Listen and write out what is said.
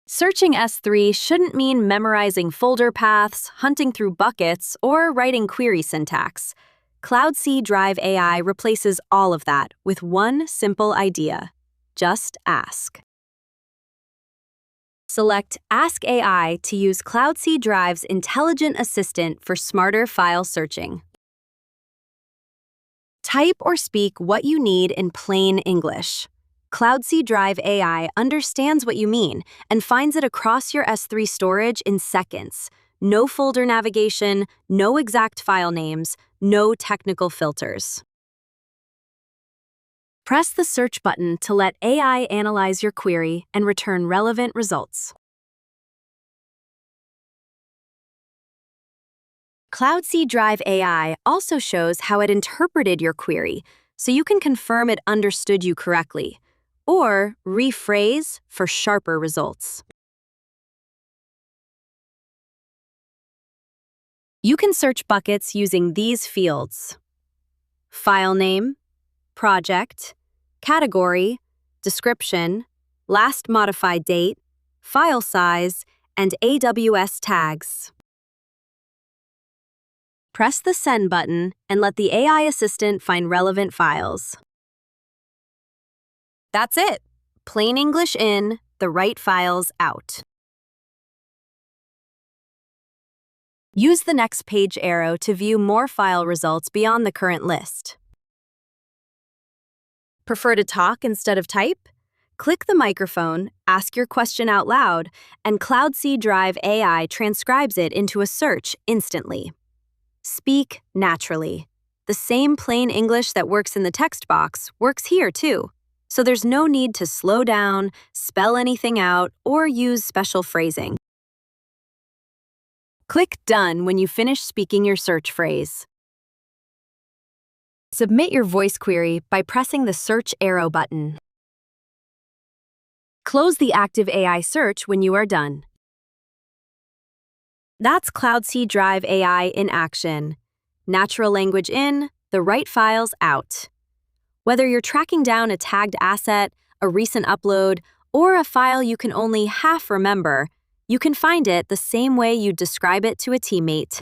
Searching S3 shouldn't mean memorizing folder paths, hunting through buckets, or writing query syntax. CloudSee Drive AI replaces all of that with one simple idea. Just ask. Select Ask AI to use CloudSee Drive's intelligent assistant for smarter file searching. Type or speak what you need in plain English. CloudSee Drive AI understands what you mean and finds it across your S3 storage in seconds. No folder navigation, no exact file names, no technical filters. Press the search button to let AI analyze your query and return relevant results. CloudSee Drive AI also shows how it interpreted your query, so you can confirm it understood you correctly, or rephrase for sharper results. You can search buckets using these fields: file name, project, category, description, last modified date, file size, and AWS tags. Press the Send button and let the AI assistant find relevant files. That's it. Plain English in, the right files out. Use the next page arrow to view more file results beyond the current list. Prefer to talk instead of type? Click the microphone, ask your question out loud, and CloudSee Drive AI transcribes it into a search instantly. Speak naturally. The same plain English that works in the text box works here too, so there's no need to slow down, spell anything out, or use special phrasing. Click Done when you finish speaking your search phrase. Submit your voice query by pressing the search arrow button. Close the active AI search when you are done. That's CloudSee Drive AI in action. Natural language in, the right files out. Whether you're tracking down a tagged asset, a recent upload, or a file you can only half remember, you can find it the same way you'd describe it to a teammate.